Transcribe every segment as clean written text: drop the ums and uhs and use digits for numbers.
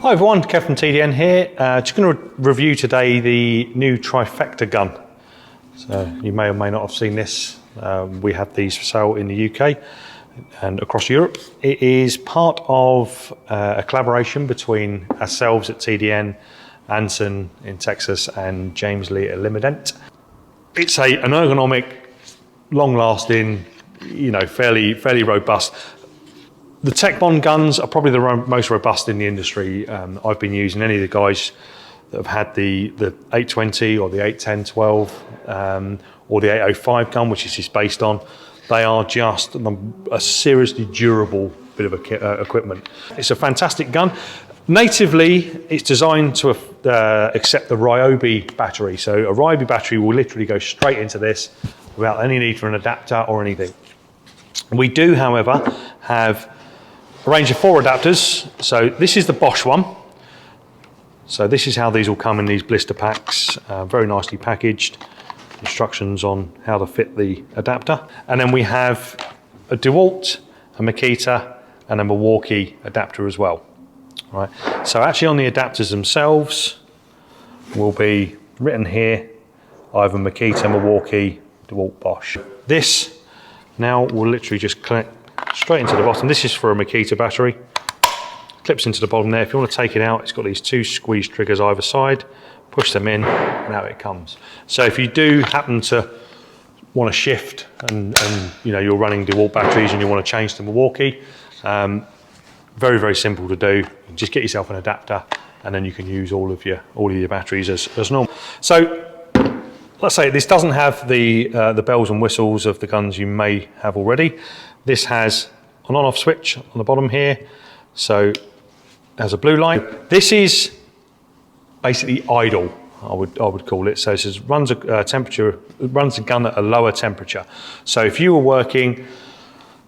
Hi everyone, Kev from TDN here. Just going to review today the new Trifecta gun. So you may or may not have seen this. We have these for sale in the UK and across Europe. It is part of a collaboration between ourselves at TDN, Anson in Texas, and James Lee at Dent. It's an ergonomic, long-lasting, fairly robust. The Tech Bond guns are probably the most robust in the industry. I've been using any of the guys that have had the 820 or the 810-12 or the 805 gun, which this is based on. They are just a seriously durable bit of equipment. It's a fantastic gun. Natively, it's designed to accept the Ryobi battery. So a Ryobi battery will literally go straight into this without any need for an adapter or anything. We do, however, have a range of 4 adapters. So this is the Bosch one. So this is how these all come in these blister packs, very nicely packaged. Instructions on how to fit the adapter. And then we have a DeWalt, a Makita, and a Milwaukee adapter as well. Right. So actually on the adapters themselves will be written here, either Makita, Milwaukee, DeWalt, Bosch. This now will literally just click straight into the bottom. This is for a Makita battery. Clips into the bottom there. If you want to take it out, it's got these 2 squeeze triggers either side. Push them in, and out it comes. So if you do happen to want to shift and you're running DeWalt batteries and you want to change to Milwaukee, very, very simple to do. Just get yourself an adapter and then you can use all of your batteries as normal. So let's say this doesn't have the bells and whistles of the guns you may have already. This has an on-off switch on the bottom here. So it has a blue light. This is basically idle, I would call it. So it runs the gun at a lower temperature. So if you were working,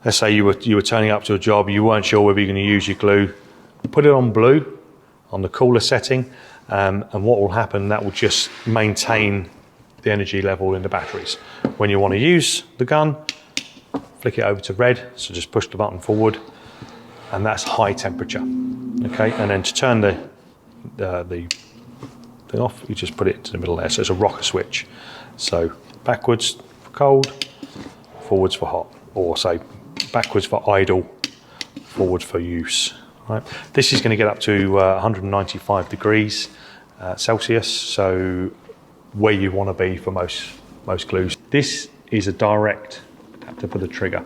let's say you were turning up to a job, you weren't sure whether you're going to use your glue, put it on blue, on the cooler setting, and what will happen, that will just maintain the energy level in the batteries. When you want to use the gun, flick it over to red, so just push the button forward, and that's high temperature. Okay, and then to turn the thing off, you just put it into the middle there, so it's a rocker switch. So backwards for cold, forwards for hot, or say backwards for idle, forward for use. Right. This is going to get up to 195 degrees Celsius, so where you want to be for most glues. This is a direct adapter for the trigger.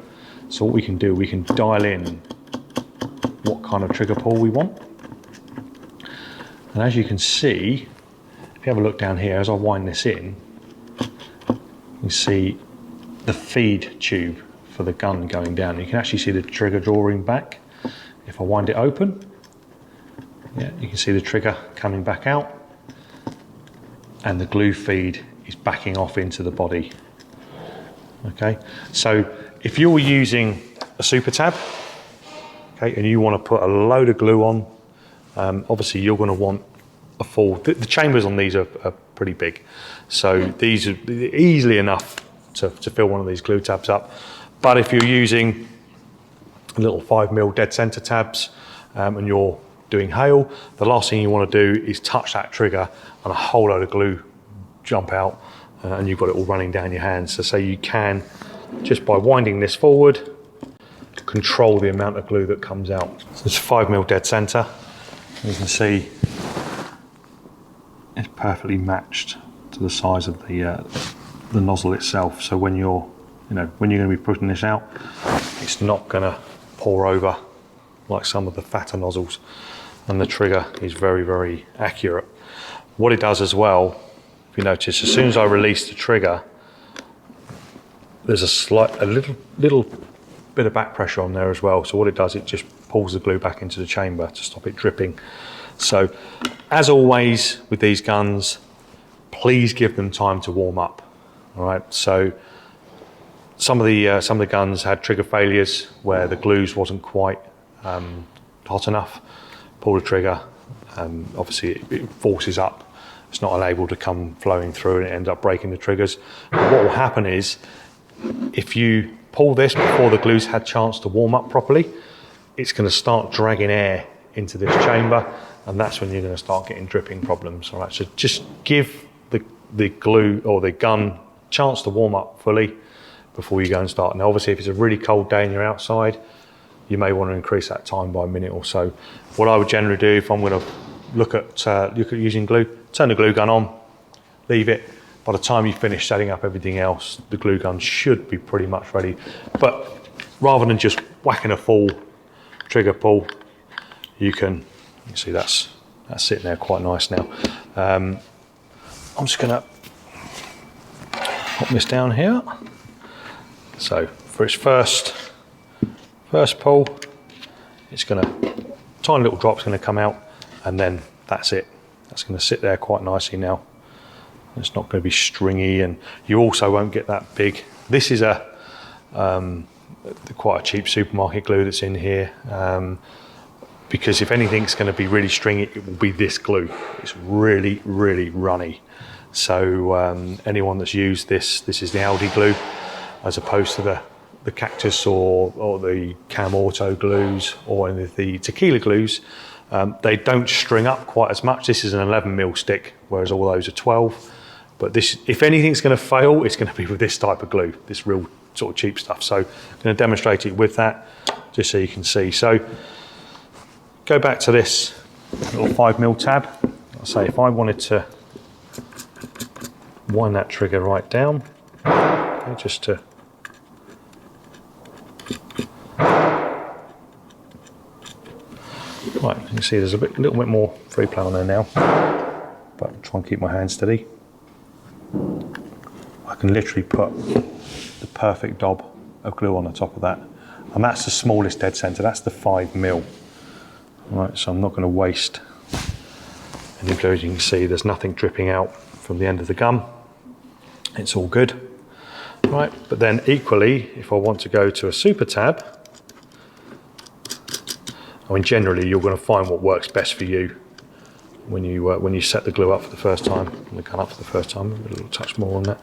So what we can do, we can dial in what kind of trigger pull we want. And as you can see, if you have a look down here, as I wind this in, you see the feed tube for the gun going down. You can actually see the trigger drawing back. If I wind it open, yeah, you can see the trigger coming back out, and the glue feed is backing off into the body. Okay, so if you were using a super tab, okay, and you want to put a load of glue on, obviously you're going to want a full. The chambers on these are pretty big, so these are easily enough to fill one of these glue tabs up. But if you're using little 5mm dead center tabs and you're doing hail, the last thing you want to do is touch that trigger and a whole load of glue jump out and you've got it all running down your hands. So you can, just by winding this forward, control the amount of glue that comes out. So it's 5mm dead center. You can see it's perfectly matched to the size of the nozzle itself. So when you're going to be putting this out, it's not going to pour over like some of the fatter nozzles, and the trigger is very, very accurate. What it does as well, if you notice, as soon as I release the trigger, there's a little bit of back pressure on there as well. So what it does, it just pulls the glue back into the chamber to stop it dripping. So as always with these guns, please give them time to warm up. All right, so some of the guns had trigger failures where the glues wasn't quite hot enough. Pull the trigger, obviously it forces up. It's not able to come flowing through and it ends up breaking the triggers. But what will happen is, if you pull this before the glue's had chance to warm up properly, it's going to start dragging air into this chamber, and that's when you're going to start getting dripping problems. All right, so just give the glue or the gun a chance to warm up fully before you go and start. Now obviously if it's a really cold day and you're outside, you may want to increase that time by a minute or so. What I would generally do if I'm going to look at using glue, turn the glue gun on, leave it. By the time you finish setting up everything else, the glue gun should be pretty much ready. But rather than just whacking a full trigger pull, you see that's sitting there quite nice now. I'm just going to pop this down here. So for its first pull, it's going to, tiny little drop's going to come out, and then that's it. That's going to sit there quite nicely now. It's not going to be stringy, and you also won't get that big. This is quite a cheap supermarket glue that's in here, because if anything's going to be really stringy, it will be this glue. It's really, really runny. So anyone that's used this is the Aldi glue, as opposed to the Cactus or the Cam Auto glues or any of the tequila glues. They don't string up quite as much. This is an 11mm stick, whereas all those are 12. But this, if anything's going to fail, it's going to be with this type of glue, this real sort of cheap stuff. So I'm going to demonstrate it with that, just so you can see. So go back to this little 5mm tab. I'll say if I wanted to wind that trigger right down, okay, just to right, you can see there's a little bit more free play on there now, but I'll try and keep my hand steady. I can literally put the perfect dob of glue on the top of that, and that's the smallest dead center. That's the 5mm. Right, so I'm not going to waste any glue. As you can see, there's nothing dripping out from the end of the gun. It's all good. Right, but then equally, if I want to go to a super tab, I mean, generally you're going to find what works best for you when you set the glue up for the first time, the gun up for the first time. A little touch more on that.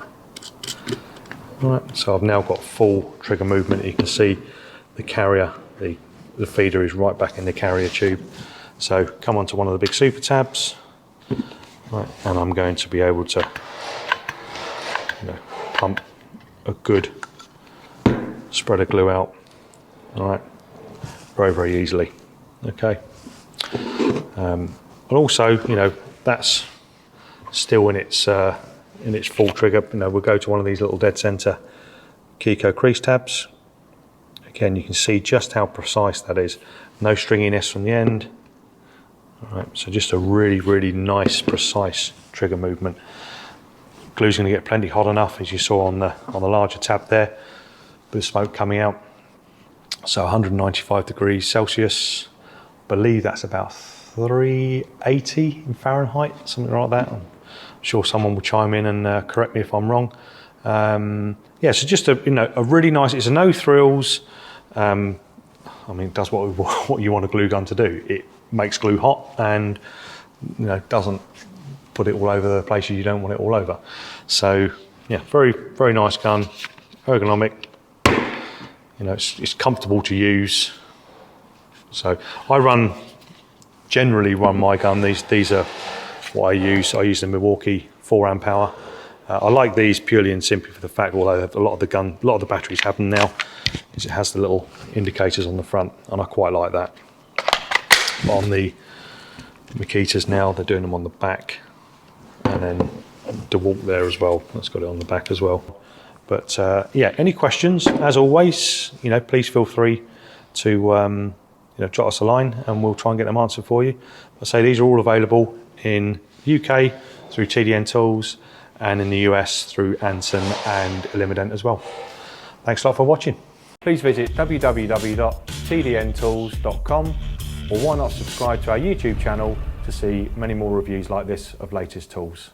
Right, so I've now got full trigger movement. You can see the carrier, the feeder is right back in the carrier tube. So come onto one of the big super tabs, right, and I'm going to be able to pump a good spread of glue out. All right, very, very easily. Okay. And also, that's still in its full trigger. We'll go to one of these little dead center Keco crease tabs. Again, you can see just how precise that is. No stringiness from the end. All right, so just a really, really nice, precise trigger movement. Glue's going to get plenty hot enough, as you saw on the larger tab there. Bit of smoke coming out. So 195 degrees Celsius. I believe that's about 380 in Fahrenheit, something like that. I'm sure someone will chime in and correct me if I'm wrong. Yeah, so just a really nice. It's a no frills. I mean, it does what you want a glue gun to do. It makes glue hot and doesn't put it all over the places you don't want it all over. So yeah, very, very nice gun, ergonomic. It's comfortable to use. So I generally run my gun. These are what I use. I use the Milwaukee 4 Ah. I like these purely and simply for the fact, although a lot of the batteries have them now, is it has the little indicators on the front, and I quite like that. On the Makitas now, they're doing them on the back, and then DeWalt there as well. That's got it on the back as well. But yeah, any questions? As always, please feel free to jot us a line, and we'll try and get them answered for you. I say these are all available in UK through TDN Tools, and in the US through Anson and Elimident as well. Thanks a lot for watching. Please visit www.tdntools.com, or why not subscribe to our YouTube channel to see many more reviews like this of latest tools.